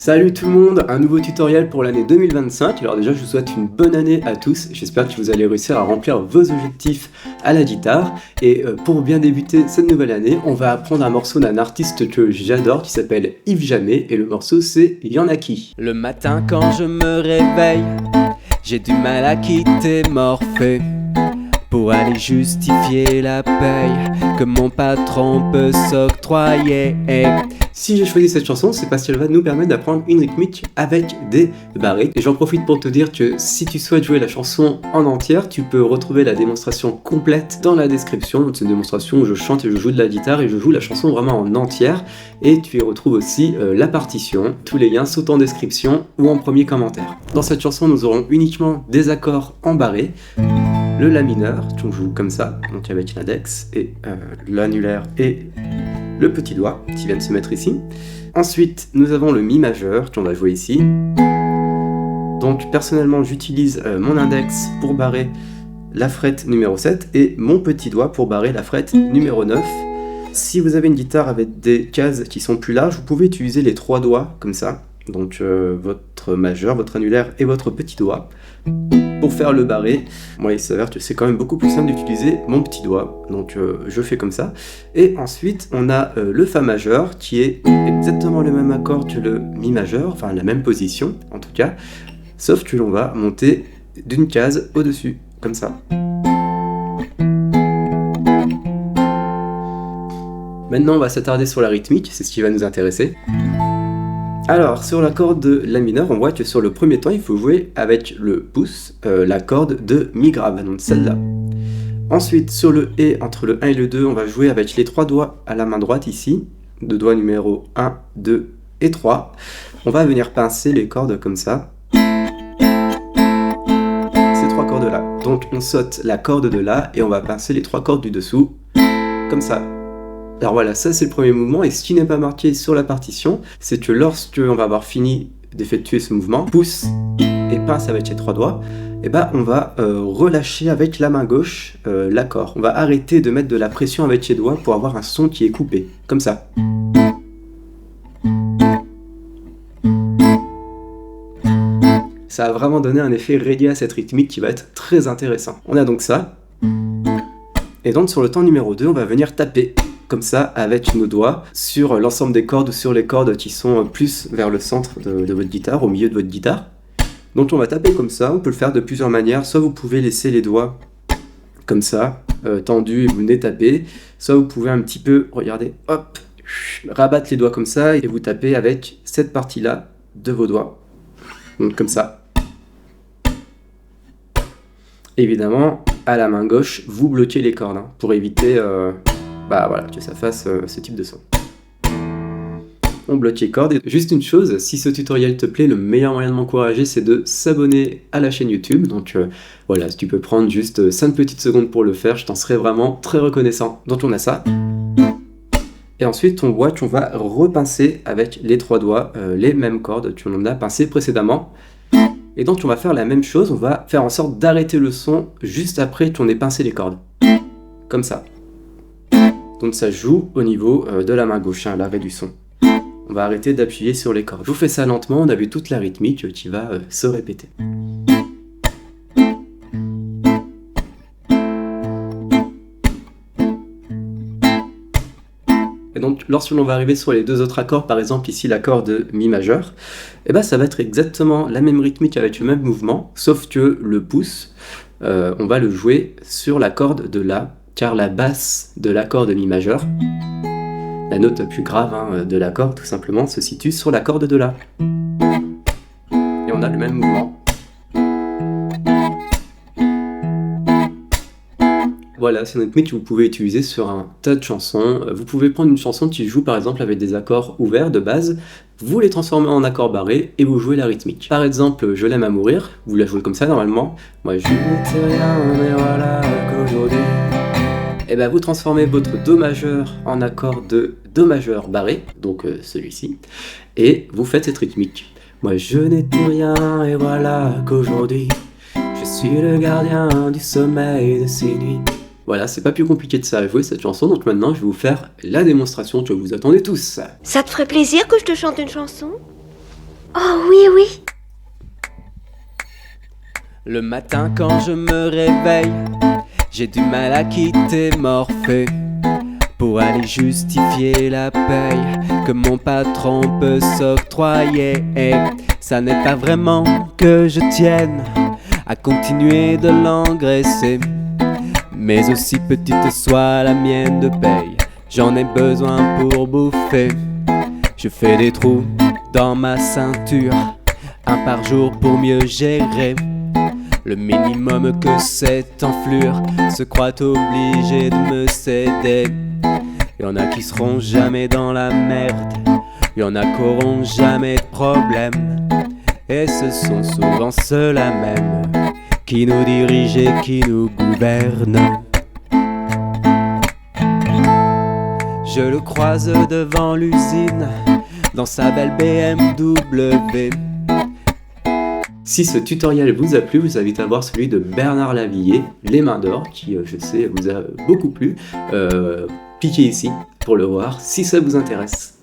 Salut tout le monde, un nouveau tutoriel pour l'année 2025. Alors déjà je vous souhaite une bonne année à tous, j'espère que vous allez réussir à remplir vos objectifs à la guitare. Et pour bien débuter cette nouvelle année, on va apprendre un morceau d'un artiste que j'adore qui s'appelle Yves Jamais, et le morceau c'est Y'en a qui. Le matin quand je me réveille, j'ai du mal à quitter Morphée pour aller justifier la paye que mon patron peut s'octroyer. Si j'ai choisi cette chanson, c'est parce qu'elle va nous permettre d'apprendre une rythmique avec des barrés. Et j'en profite pour te dire que si tu souhaites jouer la chanson en entière, tu peux retrouver la démonstration complète dans la description. C'est une démonstration où je chante et je joue de la guitare et je joue la chanson vraiment en entière. Et tu y retrouves aussi la partition. Tous les liens sont en description ou en premier commentaire. Dans cette chanson, nous aurons uniquement des accords en barré. Le La mineur, qu'on joue comme ça, donc avec l'index et l'annulaire et le petit doigt qui vient de se mettre ici. Ensuite, nous avons le Mi majeur qu'on va jouer ici. Donc personnellement, j'utilise mon index pour barrer la frette numéro 7 et mon petit doigt pour barrer la frette numéro 9. Si vous avez une guitare avec des cases qui sont plus larges, vous pouvez utiliser les trois doigts comme ça. Donc votre majeur, votre annulaire et votre petit doigt. Pour faire le barré, moi il s'avère que c'est quand même beaucoup plus simple d'utiliser mon petit doigt, donc je fais comme ça. Et ensuite on a le Fa majeur qui est exactement le même accord que le Mi majeur, enfin la même position en tout cas, sauf que l'on va monter d'une case au-dessus, comme ça. Maintenant on va s'attarder sur la rythmique, c'est ce qui va nous intéresser. Alors, sur la corde de La mineur, on voit que sur le premier temps, il faut jouer avec le pouce, la corde de Mi grave, donc celle-là. Ensuite, sur le Et, entre le 1 et le 2, on va jouer avec les trois doigts à la main droite ici, de doigts numéro 1, 2 et 3. On va venir pincer les cordes comme ça. Ces trois cordes-là. Donc, on saute la corde de là et on va pincer les trois cordes du dessous, comme ça. Alors voilà, ça c'est le premier mouvement, et ce qui n'est pas marqué sur la partition, c'est que lorsque on va avoir fini d'effectuer ce mouvement, pouce et pince avec les trois doigts, et ben on va relâcher avec la main gauche l'accord. On va arrêter de mettre de la pression avec les doigts pour avoir un son qui est coupé, comme ça. Ça va vraiment donner un effet reggae à cette rythmique qui va être très intéressant. On a donc ça, et donc sur le temps numéro 2, on va venir taper comme ça avec nos doigts sur l'ensemble des cordes ou sur les cordes qui sont plus vers le centre de votre guitare, au milieu de votre guitare. Donc on va taper comme ça, on peut le faire de plusieurs manières, soit vous pouvez laisser les doigts comme ça, tendus et vous venez taper, soit vous pouvez un petit peu, regardez, hop, rabattre les doigts comme ça et vous tapez avec cette partie-là de vos doigts, donc comme ça. Évidemment, à la main gauche, vous bloquez les cordes pour éviter voilà, que ça fasse ce type de son. On bloque les cordes. Et juste une chose, si ce tutoriel te plaît, le meilleur moyen de m'encourager, c'est de s'abonner à la chaîne YouTube. Donc voilà, si tu peux prendre juste 5 petites secondes pour le faire, je t'en serais vraiment très reconnaissant. Donc on a ça. Et ensuite, on voit qu'on va repincer avec les trois doigts les mêmes cordes qu'on a pincées précédemment. Et donc on va faire la même chose, on va faire en sorte d'arrêter le son juste après qu'on ait pincé les cordes. Comme ça. Donc ça joue au niveau de la main gauche, l'arrêt du son. On va arrêter d'appuyer sur les cordes. Je vous fais ça lentement, on a vu toute la rythmique qui va se répéter. Et donc lorsque l'on va arriver sur les deux autres accords, par exemple ici l'accord de Mi majeur, et ben ça va être exactement la même rythmique avec le même mouvement, sauf que le pouce, on va le jouer sur la corde de La, car la basse de l'accord de Mi majeur, la note plus grave de l'accord tout simplement, se situe sur la corde de La. Et on a le même mouvement. Voilà, c'est une rythmique que vous pouvez utiliser sur un tas de chansons. Vous pouvez prendre une chanson qui joue par exemple avec des accords ouverts de base, vous les transformez en accords barrés et vous jouez la rythmique. Par exemple, Je l'aime à mourir, vous la jouez comme ça normalement. Moi je n'étais rien, mais voilà qu'aujourd'hui... Et ben vous transformez votre Do majeur en accord de Do majeur barré, donc celui-ci, et vous faites cette rythmique. Moi je n'étais rien et voilà qu'aujourd'hui je suis le gardien du sommeil de ces nuits. Voilà, c'est pas plus compliqué de ça à jouer cette chanson, donc maintenant je vais vous faire la démonstration que vous attendez tous. Ça te ferait plaisir que je te chante une chanson ? Oh oui, oui. Le matin quand je me réveille, j'ai du mal à quitter Morphée pour aller justifier la paye que mon patron peut s'octroyer. Et ça n'est pas vraiment que je tienne à continuer de l'engraisser, mais aussi petite soit la mienne de paye, j'en ai besoin pour bouffer. Je fais des trous dans ma ceinture, un par jour pour mieux gérer le minimum que cette enflure se croit obligée de me céder. Y'en a qui seront jamais dans la merde, y'en a qui auront jamais de problème, et ce sont souvent ceux-là même qui nous dirigent et qui nous gouvernent. Je le croise devant l'usine, dans sa belle BMW. Si ce tutoriel vous a plu, je vous invite à voir celui de Bernard Lavilliers, Les Mains d'Or, qui je sais vous a beaucoup plu. Cliquez ici pour le voir si ça vous intéresse.